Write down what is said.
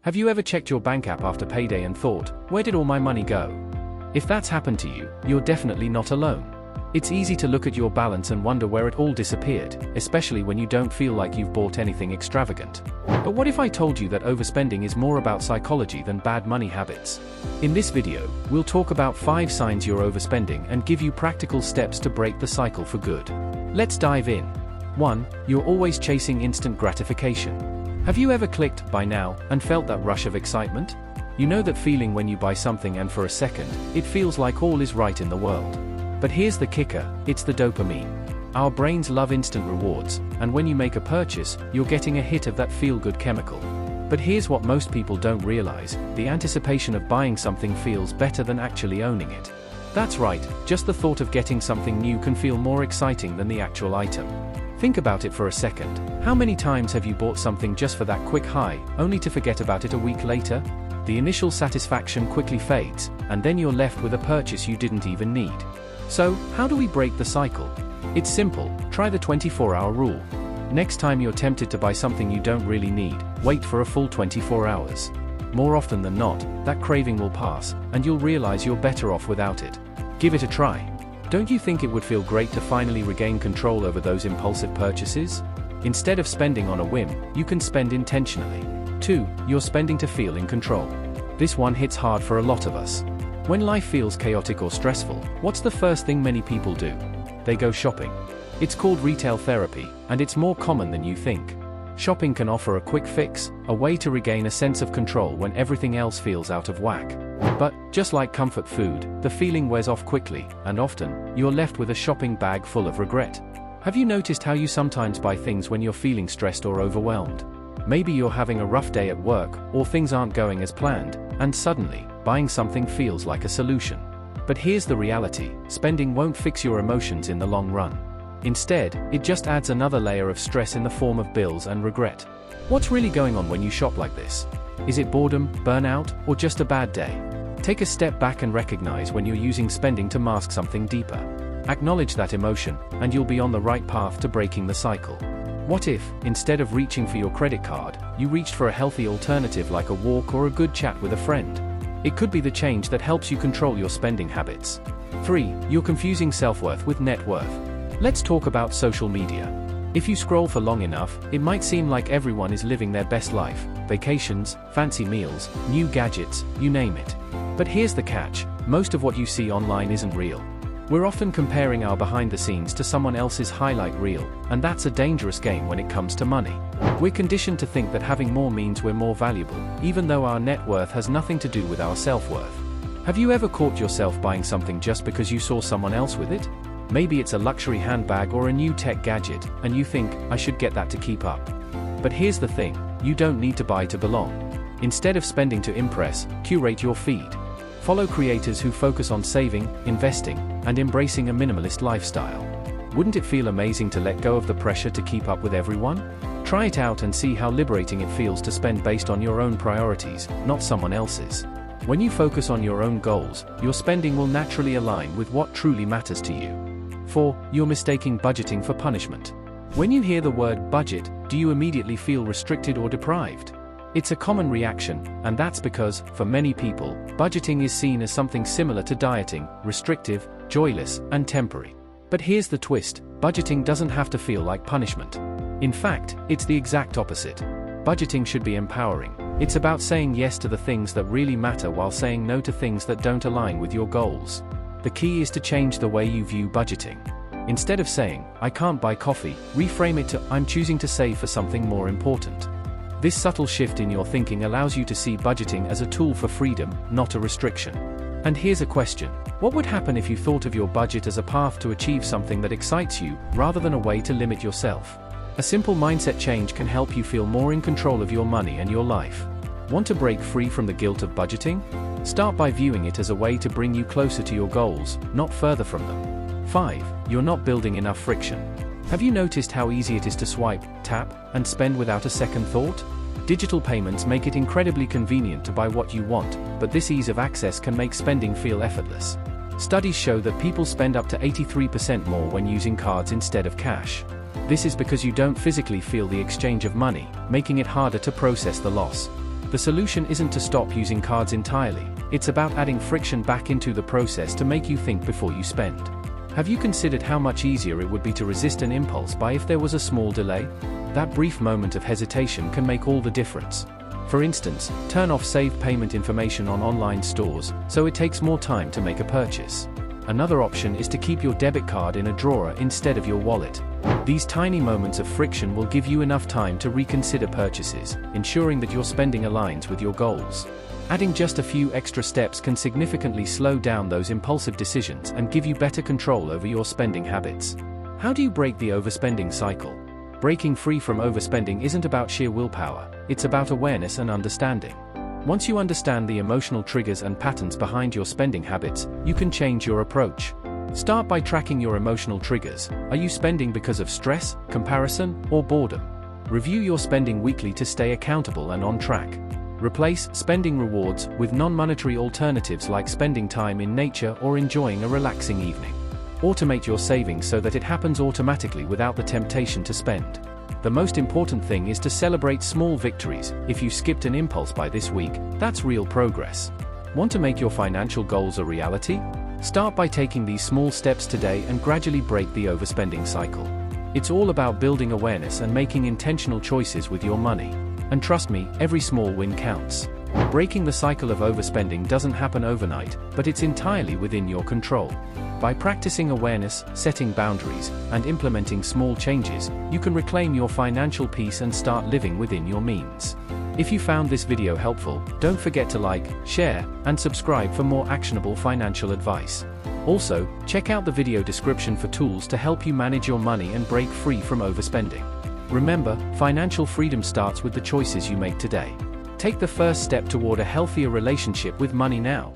Have you ever checked your bank app after payday and thought, where did all my money go? If that's happened to you, you're definitely not alone. It's easy to look at your balance and wonder where it all disappeared, especially when you don't feel like you've bought anything extravagant. But what if I told you that overspending is more about psychology than bad money habits? In this video, we'll talk about 5 signs you're overspending and give you practical steps to break the cycle for good. Let's dive in. 1. You're always chasing instant gratification. Have you ever clicked buy now and felt that rush of excitement? You know that feeling when you buy something and for a second, it feels like all is right in the world. But here's the kicker, it's the dopamine. Our brains love instant rewards, and when you make a purchase, you're getting a hit of that feel-good chemical. But here's what most people don't realize, the anticipation of buying something feels better than actually owning it. That's right, just the thought of getting something new can feel more exciting than the actual item. Think about it for a second. How many times have you bought something just for that quick high, only to forget about it a week later? The initial satisfaction quickly fades, and then you're left with a purchase you didn't even need. So, how do we break the cycle? It's simple, try the 24-hour rule. Next time you're tempted to buy something you don't really need, wait for a full 24 hours. More often than not, that craving will pass, and you'll realize you're better off without it. Give it a try. Don't you think it would feel great to finally regain control over those impulsive purchases? Instead of spending on a whim, you can spend intentionally. 2. You're spending to feel in control. This one hits hard for a lot of us. When life feels chaotic or stressful, what's the first thing many people do? They go shopping. It's called retail therapy, and it's more common than you think. Shopping can offer a quick fix, a way to regain a sense of control when everything else feels out of whack. But, just like comfort food, the feeling wears off quickly, and often, you're left with a shopping bag full of regret. Have you noticed how you sometimes buy things when you're feeling stressed or overwhelmed? Maybe you're having a rough day at work, or things aren't going as planned, and suddenly, buying something feels like a solution. But here's the reality, spending won't fix your emotions in the long run. Instead, it just adds another layer of stress in the form of bills and regret. What's really going on when you shop like this? Is it boredom, burnout, or just a bad day? Take a step back and recognize when you're using spending to mask something deeper. Acknowledge that emotion, and you'll be on the right path to breaking the cycle. What if, instead of reaching for your credit card, you reached for a healthy alternative like a walk or a good chat with a friend? It could be the change that helps you control your spending habits. 3. You're confusing self-worth with net worth. Let's talk about social media. If you scroll for long enough, it might seem like everyone is living their best life, vacations, fancy meals, new gadgets, you name it. But here's the catch, most of what you see online isn't real. We're often comparing our behind the scenes to someone else's highlight reel, and that's a dangerous game when it comes to money. We're conditioned to think that having more means we're more valuable, even though our net worth has nothing to do with our self-worth. Have you ever caught yourself buying something just because you saw someone else with it? Maybe it's a luxury handbag or a new tech gadget, and you think, I should get that to keep up. But here's the thing, you don't need to buy to belong. Instead of spending to impress, curate your feed. Follow creators who focus on saving, investing, and embracing a minimalist lifestyle. Wouldn't it feel amazing to let go of the pressure to keep up with everyone? Try it out and see how liberating it feels to spend based on your own priorities, not someone else's. When you focus on your own goals, your spending will naturally align with what truly matters to you. 4. You're mistaking budgeting for punishment. When you hear the word budget, do you immediately feel restricted or deprived? It's a common reaction, and that's because, for many people, budgeting is seen as something similar to dieting, restrictive, joyless, and temporary. But here's the twist, budgeting doesn't have to feel like punishment. In fact, it's the exact opposite. Budgeting should be empowering. It's about saying yes to the things that really matter while saying no to things that don't align with your goals. The key is to change the way you view budgeting. Instead of saying, I can't buy coffee, reframe it to, I'm choosing to save for something more important. This subtle shift in your thinking allows you to see budgeting as a tool for freedom, not a restriction. And here's a question. What would happen if you thought of your budget as a path to achieve something that excites you, rather than a way to limit yourself? A simple mindset change can help you feel more in control of your money and your life. Want to break free from the guilt of budgeting? Start by viewing it as a way to bring you closer to your goals, not further from them. 5. You're not building enough friction. Have you noticed how easy it is to swipe, tap, and spend without a second thought? Digital payments make it incredibly convenient to buy what you want, but this ease of access can make spending feel effortless. Studies show that people spend up to 83% more when using cards instead of cash. This is because you don't physically feel the exchange of money, making it harder to process the loss. The solution isn't to stop using cards entirely, it's about adding friction back into the process to make you think before you spend. Have you considered how much easier it would be to resist an impulse buy if there was a small delay? That brief moment of hesitation can make all the difference. For instance, turn off save payment information on online stores, so it takes more time to make a purchase. Another option is to keep your debit card in a drawer instead of your wallet. These tiny moments of friction will give you enough time to reconsider purchases, ensuring that your spending aligns with your goals. Adding just a few extra steps can significantly slow down those impulsive decisions and give you better control over your spending habits. How do you break the overspending cycle? Breaking free from overspending isn't about sheer willpower, it's about awareness and understanding. Once you understand the emotional triggers and patterns behind your spending habits, you can change your approach. Start by tracking your emotional triggers. Are you spending because of stress, comparison, or boredom? Review your spending weekly to stay accountable and on track. Replace spending rewards with non-monetary alternatives like spending time in nature or enjoying a relaxing evening. Automate your savings so that it happens automatically without the temptation to spend. The most important thing is to celebrate small victories. If you skipped an impulse buy this week, that's real progress. Want to make your financial goals a reality? Start by taking these small steps today and gradually break the overspending cycle. It's all about building awareness and making intentional choices with your money. And trust me, every small win counts. Breaking the cycle of overspending doesn't happen overnight, but it's entirely within your control. By practicing awareness, setting boundaries, and implementing small changes, you can reclaim your financial peace and start living within your means. If you found this video helpful, don't forget to like, share, and subscribe for more actionable financial advice. Also, check out the video description for tools to help you manage your money and break free from overspending. Remember, financial freedom starts with the choices you make today. Take the first step toward a healthier relationship with money now.